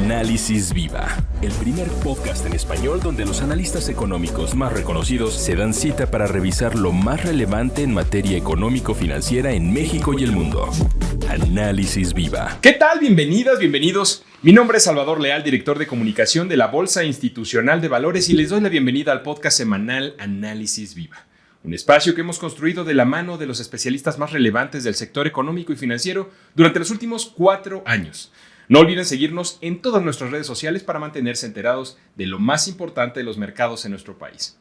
Análisis Viva, el primer podcast en español donde los analistas económicos más reconocidos se dan cita para revisar lo más relevante en materia económico-financiera en México y el mundo. Análisis Viva. ¿Qué tal? Bienvenidas, bienvenidos. Mi nombre es Salvador Leal, director de comunicación de la Bolsa Institucional de Valores, y les doy la bienvenida al podcast semanal Análisis Viva. Un espacio que hemos construido de la mano de los especialistas más relevantes del sector económico y financiero durante los últimos 4 años. No olviden seguirnos en todas nuestras redes sociales para mantenerse enterados de lo más importante de los mercados en nuestro país.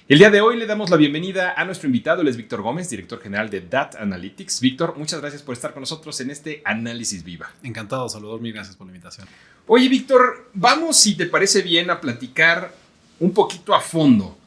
El día de hoy le damos la bienvenida a nuestro invitado, él es Víctor Gómez, director general de Data Analytics. Víctor, muchas gracias por estar con nosotros en este Análisis Viva. Encantado, Salvador, mil gracias por la invitación. Oye, Víctor, vamos, si te parece bien, a platicar un poquito a fondo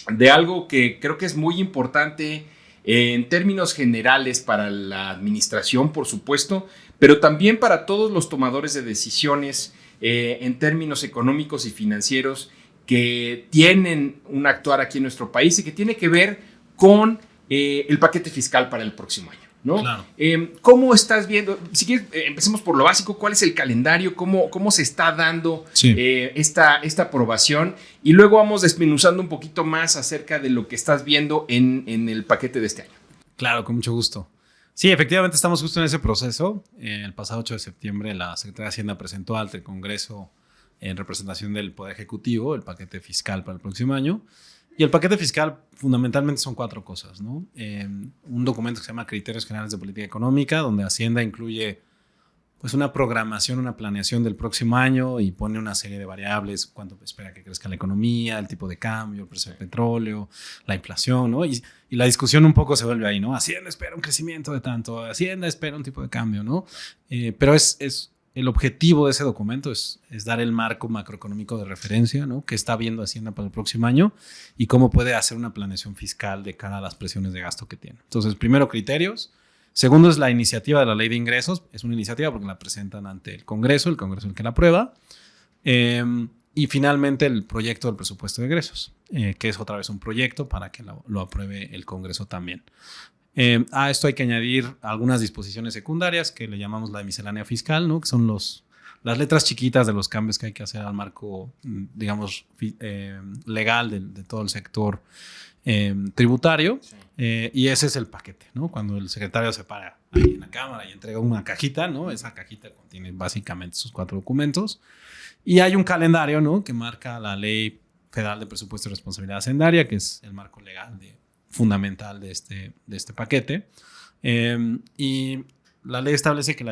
de algo que creo que es muy importante en términos generales para la administración, por supuesto, pero también para todos los tomadores de decisiones en términos económicos y financieros que tienen un actuar aquí en nuestro país y que tiene que ver con el paquete fiscal para el próximo año, ¿no? Claro. ¿Cómo estás viendo? Si quieres, empecemos por lo básico. ¿Cuál es el calendario? ¿Cómo se está dando esta aprobación? Y luego vamos desmenuzando un poquito más acerca de lo que estás viendo en el paquete de este año. Claro, con mucho gusto. Sí, efectivamente estamos justo en ese proceso. El pasado 8 de septiembre la Secretaría de Hacienda presentó ante el Congreso en representación del Poder Ejecutivo el paquete fiscal para el próximo año. Y el paquete fiscal fundamentalmente son 4 cosas, ¿no? Un documento que se llama Criterios Generales de Política Económica, donde Hacienda incluye pues una programación, una planeación del próximo año y pone una serie de variables, cuánto espera que crezca la economía, el tipo de cambio, el precio del petróleo, la inflación, ¿no? Y la discusión un poco se vuelve ahí, ¿no? Hacienda espera un crecimiento de tanto, Hacienda espera un tipo de cambio, ¿no? Pero el objetivo de ese documento es dar el marco macroeconómico de referencia, ¿no? Que está viendo Hacienda para el próximo año y cómo puede hacer una planeación fiscal de cara a las presiones de gasto que tiene. Entonces, primero, criterios. Segundo es la iniciativa de la Ley de Ingresos. Es una iniciativa porque la presentan ante el Congreso es el que la aprueba. Y finalmente el proyecto del presupuesto de egresos, que es otra vez un proyecto para que lo apruebe el Congreso también. A esto hay que añadir algunas disposiciones secundarias que le llamamos la miscelánea fiscal, ¿no? Que son las letras chiquitas de los cambios que hay que hacer al marco, digamos, legal de todo el sector tributario. Sí. Y ese es el paquete, ¿no? Cuando el secretario se para ahí en la Cámara y entrega una cajita, ¿no? Esa cajita contiene básicamente sus 4 documentos. Y hay un calendario, ¿no? Que marca la Ley Federal de Presupuesto y Responsabilidad Hacendaria, que es el marco legal fundamental de este paquete. Y la ley establece que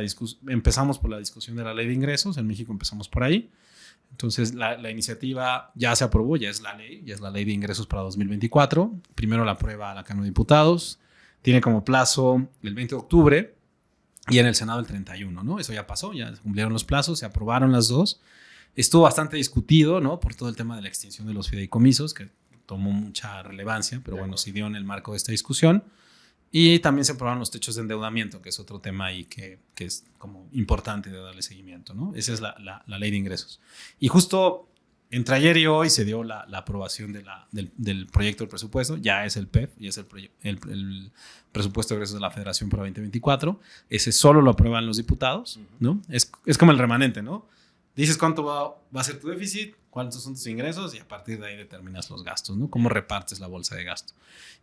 empezamos por la discusión de la Ley de Ingresos. En México empezamos por ahí. Entonces, la iniciativa ya se aprobó, ya es la ley de ingresos para 2024. Primero la aprueba la Cámara de Diputados. Tiene como plazo el 20 de octubre y en el Senado el 31, ¿no? Eso ya pasó, ya se cumplieron los plazos, se aprobaron las dos. Estuvo bastante discutido, ¿no? Por todo el tema de la extinción de los fideicomisos, que tomó mucha relevancia, pero bueno, se dio en el marco de esta discusión. Y también se aprobaron los techos de endeudamiento, que es otro tema ahí que es como importante de darle seguimiento, ¿no? Esa es la Ley de Ingresos. Y justo entre ayer y hoy se dio la aprobación del proyecto del presupuesto. Ya es el PEF, ya es el presupuesto de egresos de la Federación para 2024. Ese solo lo aprueban los diputados, ¿no? Es como el remanente, ¿no? Dices cuánto va a ser tu déficit, cuántos son tus ingresos y a partir de ahí determinas los gastos, ¿no? Cómo repartes la bolsa de gasto.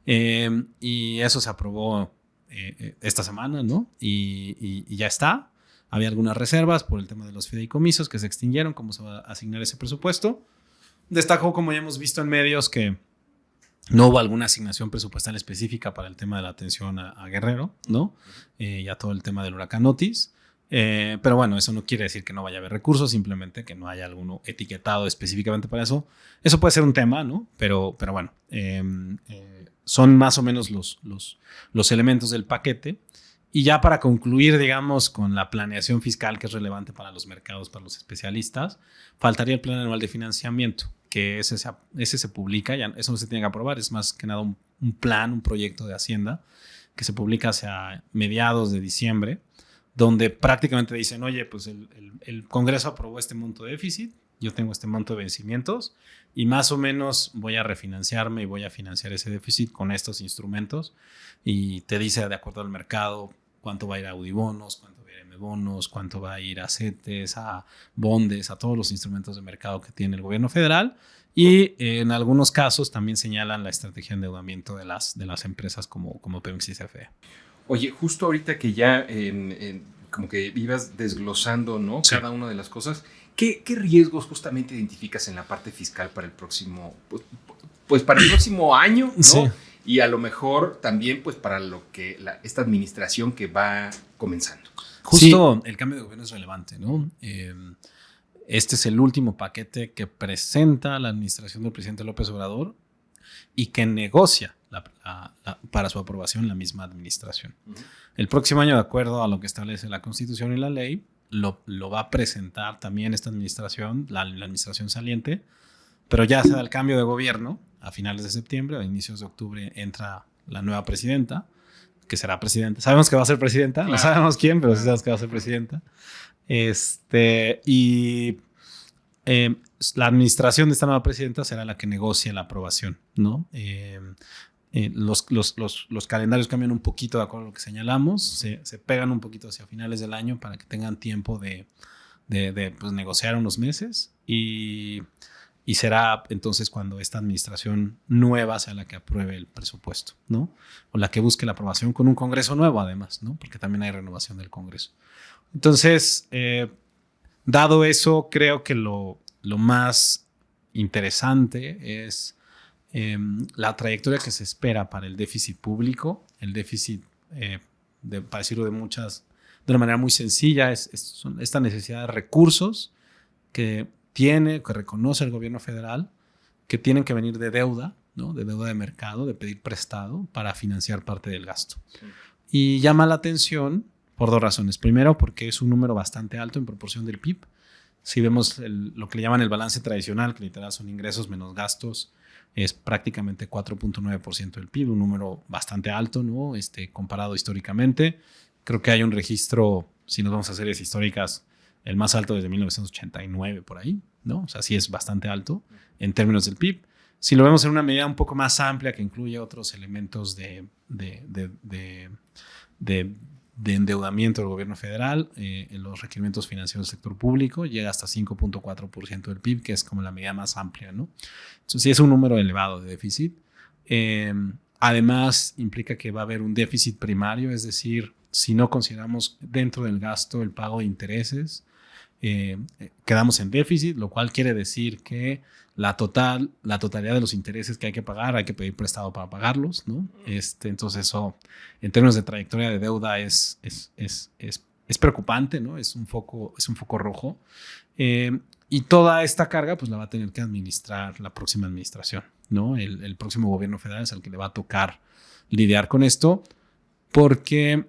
Y eso se aprobó esta semana, ¿no? Y ya está. Había algunas reservas por el tema de los fideicomisos que se extinguieron, cómo se va a asignar ese presupuesto. Destacó, como ya hemos visto en medios, que no hubo alguna asignación presupuestal específica para el tema de la atención a Guerrero, ¿no? Ya todo el tema del huracán Otis. Pero bueno, eso no quiere decir que no vaya a haber recursos, simplemente que no haya alguno etiquetado específicamente para eso. Eso puede ser un tema, ¿no? Pero bueno, son más o menos los elementos del paquete. Y ya para concluir, digamos, con la planeación fiscal que es relevante para los mercados, para los especialistas, faltaría el plan anual de financiamiento, que ese se publica, ya eso no se tiene que aprobar, es más que nada un proyecto de Hacienda que se publica hacia mediados de diciembre, donde prácticamente dicen, oye, pues el Congreso aprobó este monto de déficit, yo tengo este monto de vencimientos y más o menos voy a refinanciarme y voy a financiar ese déficit con estos instrumentos, y te dice de acuerdo al mercado cuánto va a ir a Audibonos, cuánto va a ir a de bonos, cuánto va a ir a CETES, a bondes, a todos los instrumentos de mercado que tiene el gobierno federal. Y en algunos casos también señalan la estrategia de endeudamiento de las empresas como Pemex y CFE. Oye, justo ahorita que ya como que ibas desglosando, ¿no? Sí. Cada una de las cosas, ¿qué riesgos justamente identificas en la parte fiscal para el próximo, pues para el próximo año, ¿no? Sí. Y a lo mejor también pues para lo que esta administración que va comenzando. Justo el cambio de gobierno es relevante, ¿no? Este es el último paquete que presenta la administración del presidente López Obrador y que negocia para su aprobación la misma administración. Uh-huh. El próximo año, de acuerdo a lo que establece la Constitución y la ley, lo va a presentar también esta administración, la administración saliente, pero ya se da el cambio de gobierno a finales de septiembre, a inicios de octubre entra la nueva presidenta, que será presidenta. Sabemos que va a ser presidenta, claro. No sabemos quién, pero sí sabemos que va a ser presidenta. La administración de esta nueva presidenta será la que negocie la aprobación, ¿no? Los calendarios cambian un poquito de acuerdo a lo que señalamos, se pegan un poquito hacia finales del año para que tengan tiempo de pues, negociar unos meses y será entonces cuando esta administración nueva sea la que apruebe el presupuesto, ¿no? O la que busque la aprobación con un Congreso nuevo además, ¿no? Porque también hay renovación del Congreso. Entonces, dado eso, creo que lo más interesante es la trayectoria que se espera para el déficit público. El déficit, para decirlo de una manera muy sencilla, es esta necesidad de recursos que reconoce el gobierno federal, que tienen que venir de deuda, ¿no? De deuda de mercado, de pedir prestado para financiar parte del gasto. Sí. Y llama la atención por dos razones. Primero, porque es un número bastante alto en proporción del PIB. Si vemos lo que le llaman el balance tradicional, que literal son ingresos menos gastos, es prácticamente 4.9% del PIB, un número bastante alto, ¿no? Comparado históricamente. Creo que hay un registro, si nos vamos a series históricas, el más alto desde 1989 por ahí, ¿no? O sea, sí es bastante alto en términos del PIB. Si lo vemos en una medida un poco más amplia que incluye otros elementos de endeudamiento del gobierno federal, en los requerimientos financieros del sector público, llega hasta 5.4% del PIB, que es como la medida más amplia, ¿no? Entonces sí es un número elevado de déficit. Además, implica que va a haber un déficit primario, es decir, si no consideramos dentro del gasto el pago de intereses, quedamos en déficit, lo cual quiere decir que la totalidad de los intereses que hay que pagar, hay que pedir prestado para pagarlos, ¿no? Entonces eso, en términos de trayectoria de deuda, es preocupante, ¿no? Es un foco rojo. Y toda esta carga, pues la va a tener que administrar la próxima administración, ¿no? El próximo gobierno federal es el que le va a tocar lidiar con esto, porque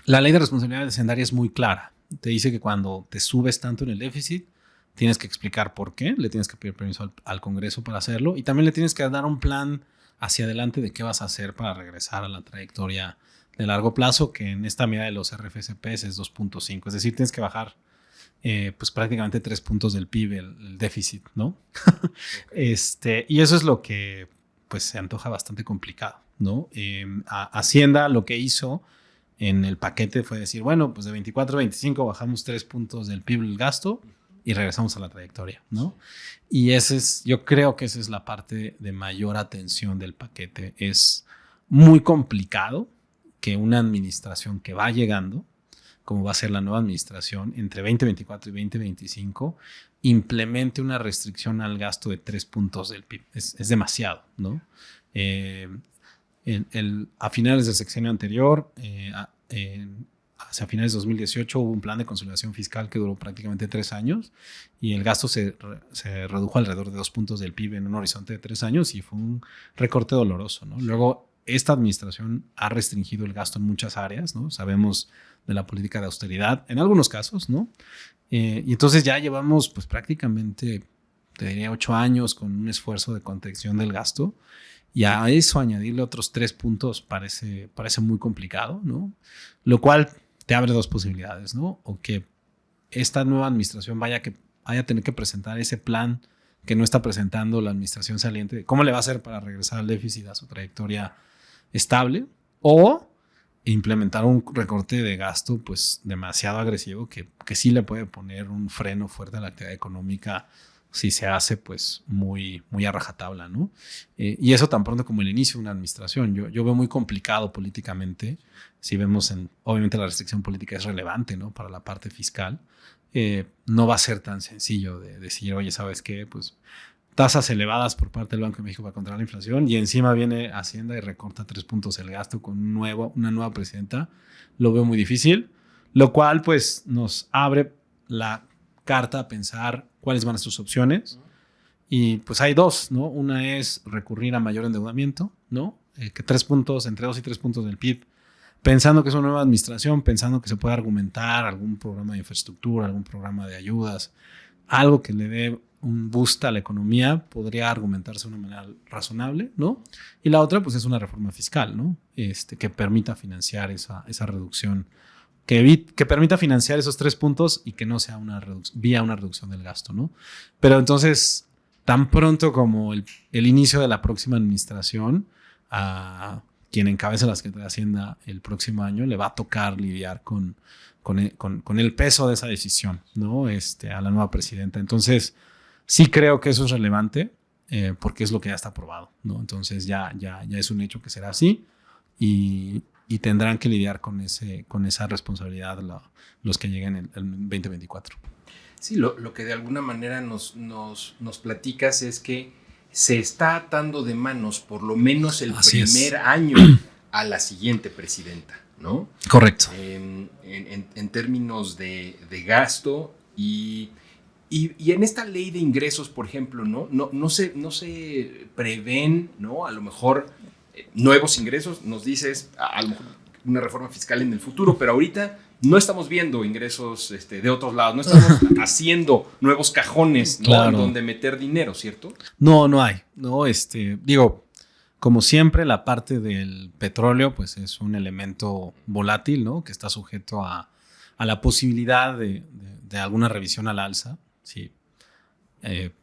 la ley de responsabilidad hacendaria es muy clara. Te dice que cuando te subes tanto en el déficit, tienes que explicar por qué, le tienes que pedir permiso al Congreso para hacerlo y también le tienes que dar un plan hacia adelante de qué vas a hacer para regresar a la trayectoria de largo plazo, que en esta medida de los RFCPs es 2.5. Es decir, tienes que bajar pues prácticamente 3 puntos del PIB el déficit, ¿no? Y eso es lo que pues se antoja bastante complicado, ¿no? Hacienda lo que hizo en el paquete fue decir, bueno, pues de 24 a 25 bajamos 3 puntos del PIB el gasto y regresamos a la trayectoria, ¿no? Y yo creo que esa es la parte de mayor atención del paquete. Es muy complicado que una administración que va llegando, como va a ser la nueva administración, entre 2024 y 2025, implemente una restricción al gasto de 3 puntos del PIB. Es demasiado, ¿no? A finales del sexenio anterior, hacia finales de 2018, hubo un plan de consolidación fiscal que duró prácticamente 3 años y el gasto se redujo alrededor de 2 puntos del PIB en un horizonte de 3 años y fue un recorte doloroso, ¿no? Luego, esta administración ha restringido el gasto en muchas áreas, ¿no? Sabemos de la política de austeridad en algunos casos, ¿no? Y entonces ya llevamos pues prácticamente, te diría, 8 años con un esfuerzo de contención del gasto. Y a eso añadirle otros 3 puntos parece muy complicado, ¿no? Lo cual te abre 2 posibilidades, ¿no? O que esta nueva administración vaya a tener que presentar ese plan que no está presentando la administración saliente. ¿Cómo le va a hacer para regresar al déficit a su trayectoria estable? O implementar un recorte de gasto pues demasiado agresivo que sí le puede poner un freno fuerte a la actividad económica si se hace pues muy a rajatabla, ¿no? Y eso tan pronto como el inicio de una administración. Yo veo muy complicado políticamente. Si vemos obviamente la restricción política es relevante, ¿no? Para la parte fiscal. No va a ser tan sencillo de decir, oye, ¿sabes qué? Pues tasas elevadas por parte del Banco de México para controlar la inflación y encima viene Hacienda y recorta 3 puntos el gasto con una nueva presidenta. Lo veo muy difícil, lo cual pues nos abre la carta a pensar cuáles van a ser sus opciones. Y pues hay dos, ¿no? Una es recurrir a mayor endeudamiento, ¿no? Que 3 puntos, entre 2 y 3 puntos del PIB, pensando que es una nueva administración, pensando que se puede argumentar algún programa de infraestructura, algún programa de ayudas, algo que le dé un boost a la economía, podría argumentarse de una manera razonable, ¿no? Y la otra, pues es una reforma fiscal, ¿no? Que permita financiar esa reducción, que permita financiar esos 3 puntos y que no sea vía una reducción del gasto, ¿no? Pero entonces, tan pronto como el inicio de la próxima administración, a quien encabece la Secretaría de Hacienda el próximo año, le va a tocar lidiar con el peso de esa decisión, ¿no? A la nueva presidenta. Entonces, sí creo que eso es relevante porque es lo que ya está aprobado, ¿no? Entonces ya es un hecho que será así y tendrán que lidiar con esa responsabilidad los que lleguen el 2024. Sí, lo que de alguna manera nos platicas es que se está atando de manos por lo menos el primer año a la siguiente presidenta, ¿no? Correcto. En términos de gasto y en esta ley de ingresos, por ejemplo, no se prevén, ¿no? A lo mejor nuevos ingresos, nos dices, a lo mejor una reforma fiscal en el futuro, pero ahorita no estamos viendo ingresos de otros lados, no estamos haciendo nuevos cajones, ¿no? Claro. En donde meter dinero, ¿cierto? No hay, ¿no? Digo, como siempre, la parte del petróleo, pues es un elemento volátil, ¿no? Que está sujeto a la posibilidad de alguna revisión al alza. Sí,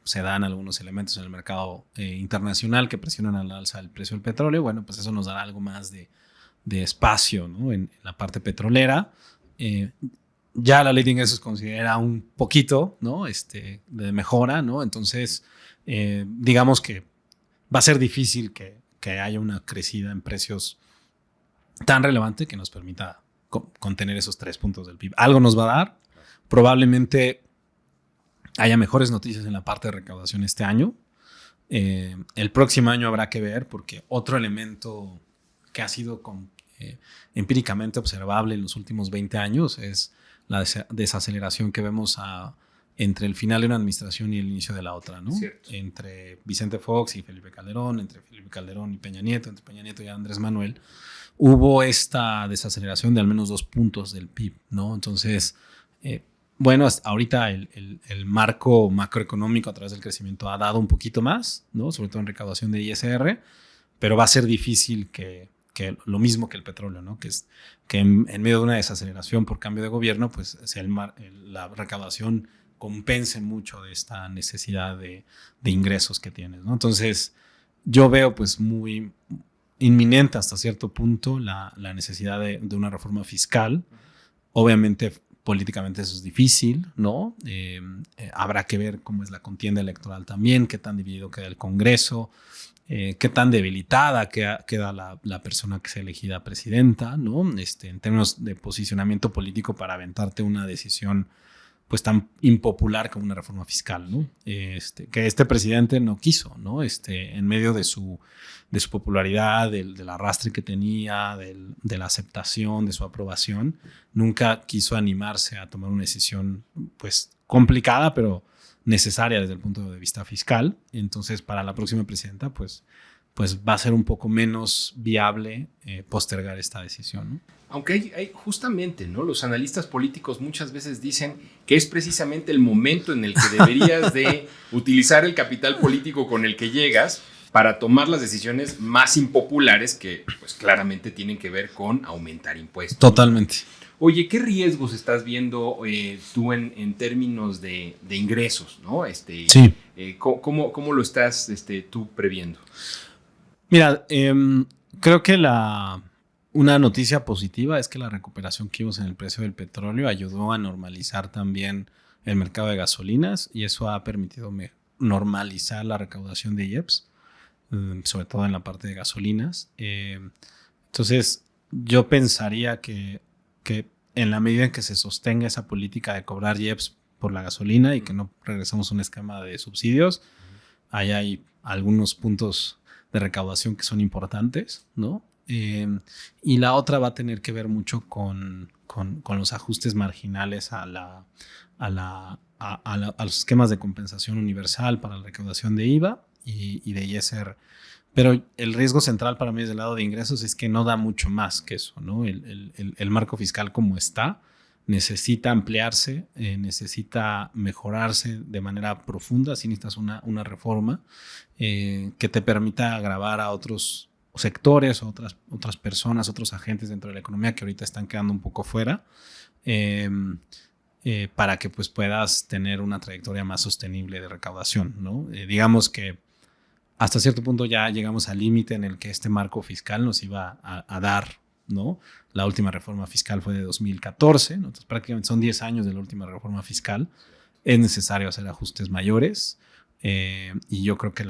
se dan algunos elementos en el mercado internacional que presionan al alza el precio del petróleo. Bueno, pues eso nos dará algo más de espacio, ¿no? En la parte petrolera. Ya la ley de ingresos considera un poquito, ¿no? De mejora, ¿no? Entonces, digamos que va a ser difícil que haya una crecida en precios tan relevante que nos permita contener esos 3 puntos del PIB. Algo nos va a dar. Probablemente haya mejores noticias en la parte de recaudación este año. El próximo año habrá que ver porque otro elemento que ha sido empíricamente observable en los últimos 20 años es la desaceleración que vemos entre el final de una administración y el inicio de la otra, ¿no? Cierto. Entre Vicente Fox y Felipe Calderón, entre Felipe Calderón y Peña Nieto, entre Peña Nieto y Andrés Manuel, hubo esta desaceleración de al menos 2 puntos del PIB, ¿no? Entonces, bueno, ahorita el marco macroeconómico a través del crecimiento ha dado un poquito más, ¿no? Sobre todo en recaudación de ISR, pero va a ser difícil que lo mismo que el petróleo, ¿no? Que en medio de una desaceleración por cambio de gobierno, pues la recaudación compense mucho de esta necesidad de ingresos que tienes, ¿no? Entonces, yo veo pues muy inminente hasta cierto punto la necesidad de una reforma fiscal. Obviamente, políticamente eso es difícil, ¿no? Habrá que ver cómo es la contienda electoral también, qué tan dividido queda el Congreso, qué tan debilitada queda la persona que sea elegida presidenta, ¿no? En términos de posicionamiento político para aventarte una decisión pues tan impopular como una reforma fiscal, ¿no? Que este presidente no quiso, ¿no? En medio de su popularidad, del arrastre que tenía, de la aceptación, de su aprobación, nunca quiso animarse a tomar una decisión pues complicada, pero necesaria desde el punto de vista fiscal. Entonces, para la próxima presidenta, pues va a ser un poco menos viable postergar esta decisión, ¿no? Aunque hay justamente, ¿no? Los analistas políticos muchas veces dicen que es precisamente el momento en el que deberías de utilizar el capital político con el que llegas para tomar las decisiones más impopulares que pues claramente tienen que ver con aumentar impuestos. Totalmente. Oye, ¿qué riesgos estás viendo tú en términos de ingresos, ¿no? Sí. ¿Cómo lo estás tú previendo? Mira, creo que una noticia positiva es que la recuperación que vimos en el precio del petróleo ayudó a normalizar también el mercado de gasolinas y eso ha permitido normalizar la recaudación de IEPS, sobre todo en la parte de gasolinas. Entonces, yo pensaría que en la medida en que se sostenga esa política de cobrar IEPS por la gasolina y que no regresamos a un esquema de subsidios, ahí hay algunos puntos de recaudación que son importantes, ¿no? Y la otra va a tener que ver mucho con los ajustes marginales a los esquemas de compensación universal para la recaudación de IVA y de ISR. Pero el riesgo central para mí desde el lado de ingresos es que no da mucho más que eso, ¿no? El marco fiscal como está necesita ampliarse, necesita mejorarse de manera profunda, si necesitas una reforma que te permita gravar a otros sectores, otras personas, otros agentes dentro de la economía que ahorita están quedando un poco fuera, para que pues puedas tener una trayectoria más sostenible de recaudación, ¿no? Digamos que hasta cierto punto ya llegamos al límite en el que este marco fiscal nos iba a dar, ¿no? La última reforma fiscal fue de 2014, ¿no? Entonces prácticamente son 10 años de la última reforma fiscal. Es necesario hacer ajustes mayores y yo creo que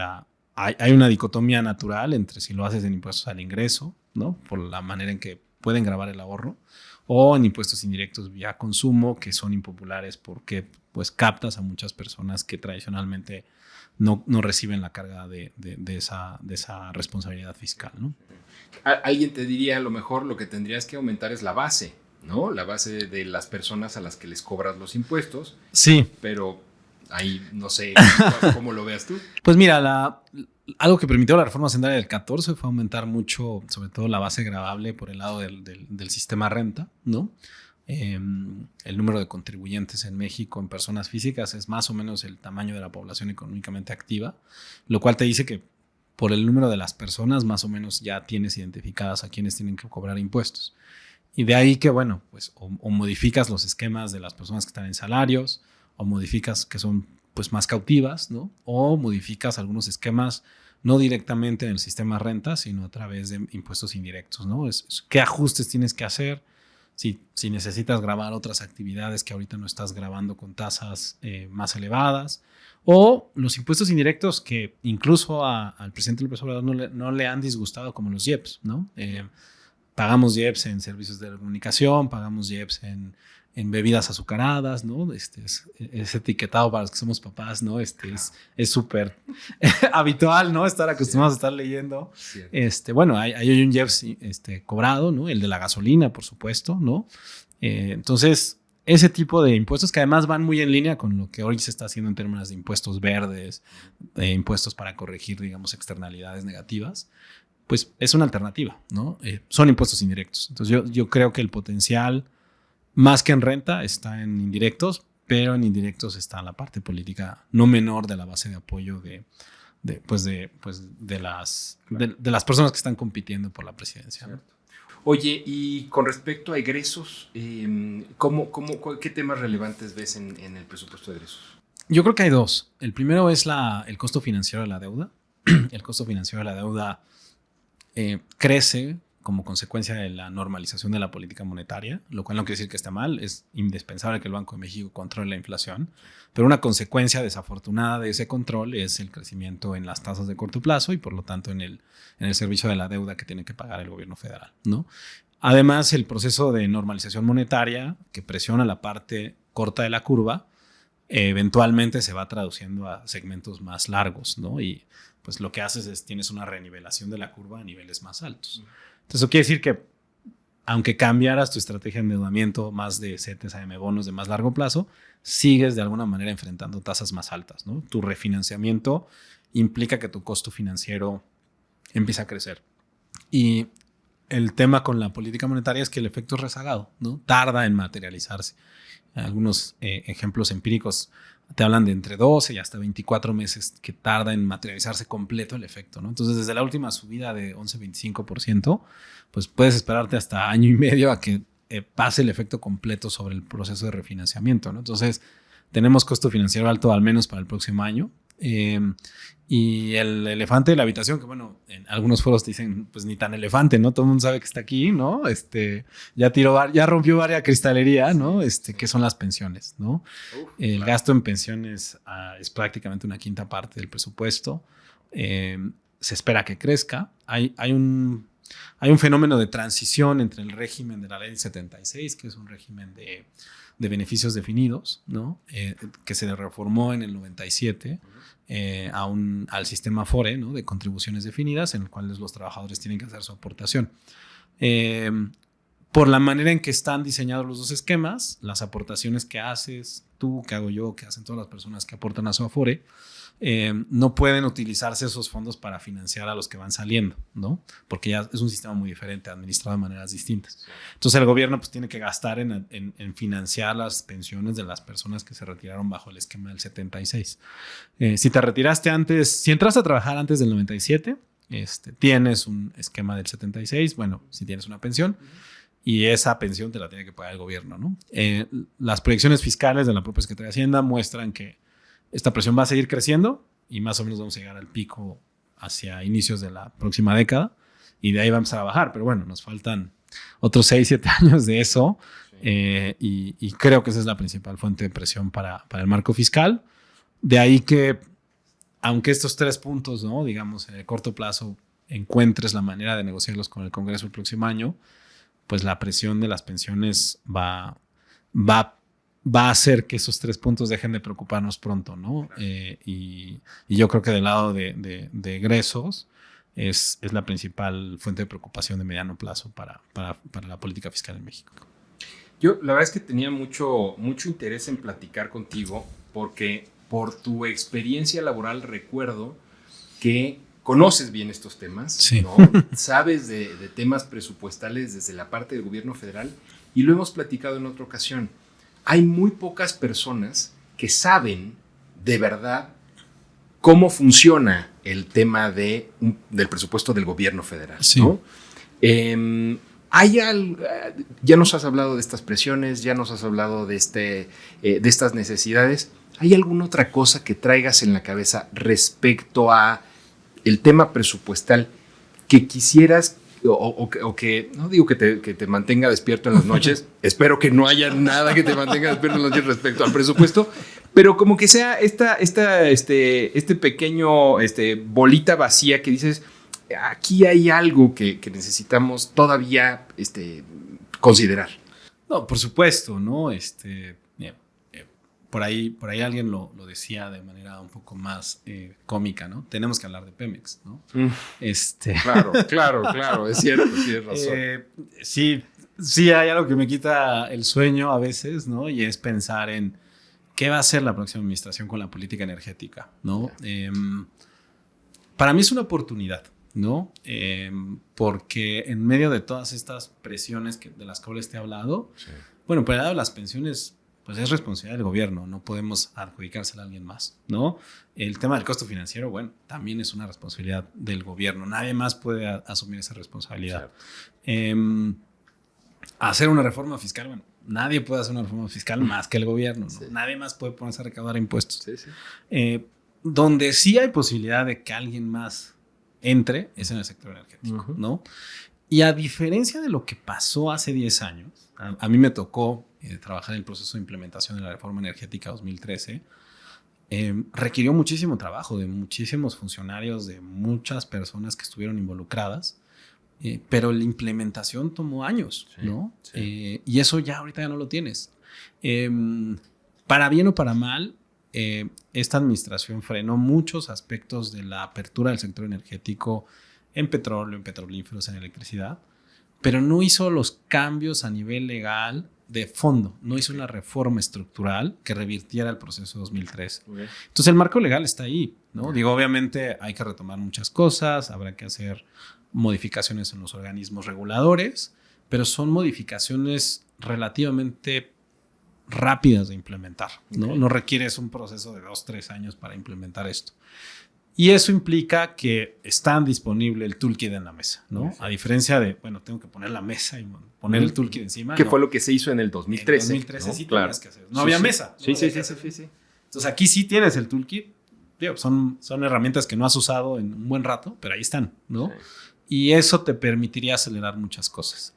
hay una dicotomía natural entre si lo haces en impuestos al ingreso, ¿no? Por la manera en que pueden gravar el ahorro, o en impuestos indirectos vía consumo, que son impopulares porque pues captas a muchas personas que tradicionalmente no reciben la carga de esa responsabilidad fiscal, ¿no? Alguien te diría, a lo mejor lo que tendrías que aumentar es la base, ¿no? La base de las personas a las que les cobras los impuestos. Sí. Pero ahí no sé cómo lo veas tú. Pues mira, algo que permitió la reforma hacendaria del 14 fue aumentar mucho, sobre todo la base gravable por el lado del sistema renta, ¿no? El número de contribuyentes en México en personas físicas es más o menos el tamaño de la población económicamente activa, lo cual te dice que por el número de las personas más o menos ya tienes identificadas a quienes tienen que cobrar impuestos. Y de ahí que, bueno, pues o modificas los esquemas de las personas que están en salarios, o modificas que son pues más cautivas, ¿no? O modificas algunos esquemas no directamente en el sistema renta, sino a través de impuestos indirectos, ¿no? ¿Qué ajustes tienes que hacer? Si necesitas grabar otras actividades que ahorita no estás grabando con tasas más elevadas, o los impuestos indirectos que incluso al presidente López Obrador no le han disgustado, como los IEPS, ¿no? Pagamos IEPS en servicios de comunicación, pagamos IEPS en bebidas azucaradas, ¿no? Es etiquetado para los que somos papás, ¿no? Es súper habitual, ¿no? Estar acostumbrados a estar leyendo. Bueno, hay un IEPS cobrado, ¿no? El de la gasolina, por supuesto, ¿no? Entonces, ese tipo de impuestos que además van muy en línea con lo que hoy se está haciendo en términos de impuestos verdes, impuestos para corregir, digamos, externalidades negativas, pues es una alternativa, ¿no? Son impuestos indirectos. Entonces, yo creo que el potencial, más que en renta, está en indirectos, pero en indirectos está la parte política no menor de la base de apoyo de las personas que están compitiendo por la presidencia, ¿no? Oye, y con respecto a egresos, ¿qué temas relevantes ves en el presupuesto de egresos? Yo creo que hay dos. El primero es el costo financiero de la deuda. El costo financiero de la deuda crece como consecuencia de la normalización de la política monetaria, lo cual no quiere decir que esté mal. Es indispensable que el Banco de México controle la inflación, pero una consecuencia desafortunada de ese control es el crecimiento en las tasas de corto plazo y por lo tanto en el servicio de la deuda que tiene que pagar el gobierno federal, ¿no? Además, el proceso de normalización monetaria que presiona la parte corta de la curva eventualmente se va traduciendo a segmentos más largos, ¿no? Y pues lo que haces es tienes una renivelación de la curva a niveles más altos. Entonces, eso quiere decir que aunque cambiaras tu estrategia de endeudamiento más de CETES, AM bonos de más largo plazo, sigues de alguna manera enfrentando tasas más altas, ¿no? Tu refinanciamiento implica que tu costo financiero empieza a crecer. Y el tema con la política monetaria es que el efecto es rezagado, ¿no? Tarda en materializarse. Algunos ejemplos empíricos te hablan de entre 12 y hasta 24 meses que tarda en materializarse completo el efecto, ¿no? Entonces, desde la última subida de 11-25%, pues puedes esperarte hasta año y medio a que pase el efecto completo sobre el proceso de refinanciamiento, ¿no? Entonces, tenemos costo financiero alto al menos para el próximo año. Y el elefante de la habitación, que bueno, en algunos foros dicen, pues ni tan elefante, ¿no? Todo el mundo sabe que está aquí, ¿no? Ya rompió varias cristalería, ¿no? Que son las pensiones, ¿no? El gasto en pensiones es prácticamente una quinta parte del presupuesto. Se espera que crezca. Hay un fenómeno de transición entre el régimen de la ley 76, que es un régimen de beneficios definidos, ¿no? Que se reformó en el 97 al sistema FORE, ¿no? De contribuciones definidas, en el cual los trabajadores tienen que hacer su aportación. Por la manera en que están diseñados los dos esquemas, las aportaciones que haces tú, que hago yo, que hacen todas las personas que aportan a su Afore, no pueden utilizarse esos fondos para financiar a los que van saliendo, ¿no? Porque ya es un sistema muy diferente, administrado de maneras distintas. Entonces el gobierno pues tiene que gastar en financiar las pensiones de las personas que se retiraron bajo el esquema del 76. Si te retiraste antes, si entraste a trabajar antes del 97, tienes un esquema del 76, bueno, si tienes una pensión, y esa pensión te la tiene que pagar el gobierno, ¿no? Las proyecciones fiscales de la propia Secretaría de Hacienda muestran que esta presión va a seguir creciendo y más o menos vamos a llegar al pico hacia inicios de la próxima década y de ahí vamos a bajar. Pero bueno, nos faltan otros 6, 7 años de eso, y creo que esa es la principal fuente de presión para el marco fiscal. De ahí que, aunque estos 3 puntos, ¿no? Digamos, en el corto plazo encuentres la manera de negociarlos con el Congreso el próximo año, pues la presión de las pensiones va a hacer que esos 3 puntos dejen de preocuparnos pronto, ¿no? Y yo creo que del lado de egresos es la principal fuente de preocupación de mediano plazo para la política fiscal en México. Yo la verdad es que tenía mucho interés en platicar contigo porque por tu experiencia laboral recuerdo que conoces bien estos temas, sí, ¿no? Sabes de temas presupuestales desde la parte del gobierno federal y lo hemos platicado en otra ocasión. Hay muy pocas personas que saben de verdad cómo funciona el tema del presupuesto del gobierno federal, sí, ¿no? Ya nos has hablado de estas presiones, ya nos has hablado de estas necesidades. ¿Hay alguna otra cosa que traigas en la cabeza respecto a el tema presupuestal que quisieras o que, no digo que te mantenga despierto en las noches, espero que no haya nada que te mantenga despierto en las noches respecto al presupuesto, pero como que sea este pequeño bolita vacía que dices, aquí hay algo que necesitamos todavía considerar? No, por supuesto, ¿no? Por ahí alguien lo decía de manera un poco más cómica, ¿no? Tenemos que hablar de Pemex, ¿no? Claro, es cierto, tienes razón. Sí hay algo que me quita el sueño a veces, ¿no? Y es pensar en qué va a hacer la próxima administración con la política energética, ¿no? Para mí es una oportunidad, ¿no? Porque en medio de todas estas presiones de las cuales te he hablado, sí, bueno, por el lado de las pensiones, pues es responsabilidad del gobierno, no podemos adjudicársela a alguien más, ¿no? El tema del costo financiero, bueno, también es una responsabilidad del gobierno, nadie más puede asumir esa responsabilidad. Hacer una reforma fiscal, bueno, nadie puede hacer una reforma fiscal más que el gobierno, ¿no? Sí. Nadie más puede ponerse a recaudar impuestos. Sí. Donde sí hay posibilidad de que alguien más entre es en el sector energético, ¿no? Y a diferencia de lo que pasó hace 10 años, a mí me tocó trabajar en el proceso de implementación de la reforma energética 2013, requirió muchísimo trabajo de muchísimos funcionarios, de muchas personas que estuvieron involucradas, pero la implementación tomó años, sí, ¿no? Sí. Y eso ahorita ya no lo tienes. Para bien o para mal, esta administración frenó muchos aspectos de la apertura del sector energético en petróleo, en petrolíferos, en electricidad, pero no hizo los cambios a nivel legal de fondo, no hizo una reforma estructural que revirtiera el proceso 2013. Okay. Entonces el marco legal está ahí, ¿no? Okay. Digo, obviamente hay que retomar muchas cosas, habrá que hacer modificaciones en los organismos reguladores, pero son modificaciones relativamente rápidas de implementar, ¿no? Okay. No requieres un proceso de 2, 3 años para implementar esto. Y eso implica que está disponible el toolkit en la mesa, ¿no? Sí. A diferencia de, bueno, tengo que poner la mesa y poner el toolkit encima. ¿Qué fue lo que se hizo en el 2013? En 2013 ¿no? Sí, claro, tenías que hacer. No había mesa. Sí. Entonces aquí sí tienes el toolkit, son herramientas que no has usado en un buen rato, pero ahí están, ¿no? Sí. Y eso te permitiría acelerar muchas cosas.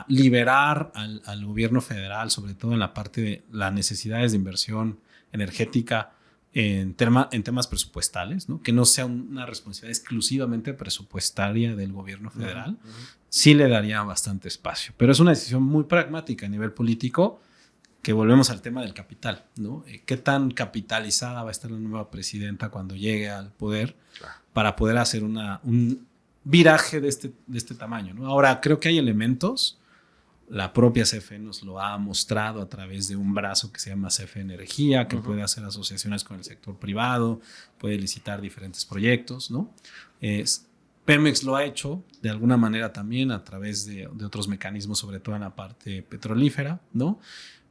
Liberar al gobierno federal, sobre todo en la parte de las necesidades de inversión energética en temas presupuestales, ¿no? Que no sea una responsabilidad exclusivamente presupuestaria del gobierno federal, sí le daría bastante espacio. Pero es una decisión muy pragmática a nivel político, que volvemos al tema del capital, ¿no? ¿Qué tan capitalizada va a estar la nueva presidenta cuando llegue al poder para poder hacer un viraje de este tamaño, ¿no? Ahora, creo que hay elementos, la propia CFE nos lo ha mostrado a través de un brazo que se llama CFE Energía, que puede hacer asociaciones con el sector privado, puede licitar diferentes proyectos, ¿no? Pemex lo ha hecho de alguna manera también a través de otros mecanismos, sobre todo en la parte petrolífera, ¿no?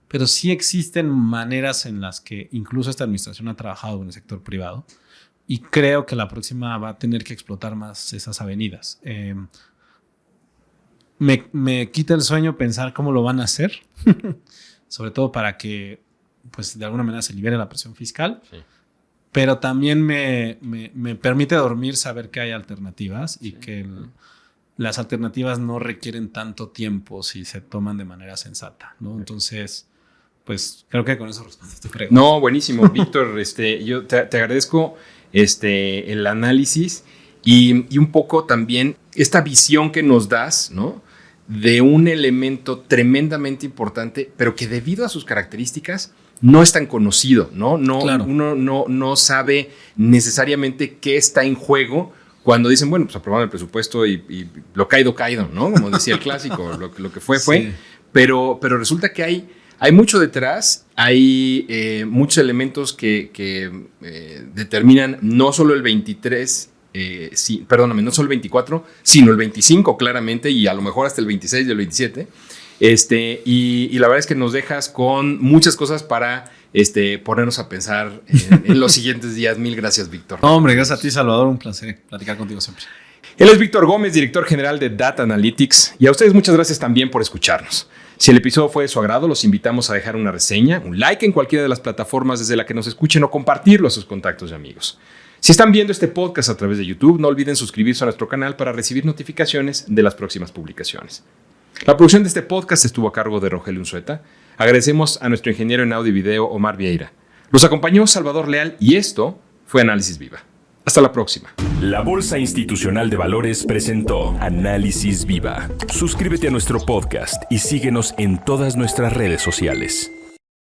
Pero sí existen maneras en las que incluso esta administración ha trabajado en el sector privado y creo que la próxima va a tener que explotar más esas avenidas. Me quita el sueño pensar cómo lo van a hacer, sobre todo para que pues, de alguna manera se libere la presión fiscal, sí. Pero también me permite dormir saber que hay alternativas y que las alternativas no requieren tanto tiempo si se toman de manera sensata, ¿no? Entonces, pues creo que con eso respondo a tu pregunta. No, buenísimo, Víctor. Yo te agradezco el análisis y un poco también esta visión que nos das, ¿no? De un elemento tremendamente importante, pero que debido a sus características no es tan conocido, ¿no? Claro. Uno no sabe necesariamente qué está en juego cuando dicen, bueno, pues aprobaron el presupuesto y lo caído, ¿no? Como decía el clásico, lo que fue. Sí. Pero resulta que hay mucho detrás, hay muchos elementos que determinan no solo el 23, no solo el 24, sino el 25 claramente y a lo mejor hasta el 26 y el 27. Y la verdad es que nos dejas con muchas cosas para ponernos a pensar en los siguientes días. Mil gracias, Víctor. No, hombre, gracias a ti, Salvador. Un placer platicar contigo siempre. Él es Víctor Gómez, director general de Data Analytics. Y a ustedes muchas gracias también por escucharnos. Si el episodio fue de su agrado, los invitamos a dejar una reseña, un like en cualquiera de las plataformas desde la que nos escuchen o compartirlo a sus contactos y amigos. Si están viendo este podcast a través de YouTube, no olviden suscribirse a nuestro canal para recibir notificaciones de las próximas publicaciones. La producción de este podcast estuvo a cargo de Rogelio Unzueta. Agradecemos a nuestro ingeniero en audio y video, Omar Vieira. Los acompañó Salvador Leal y esto fue Análisis Viva. Hasta la próxima. La Bolsa Institucional de Valores presentó Análisis Viva. Suscríbete a nuestro podcast y síguenos en todas nuestras redes sociales.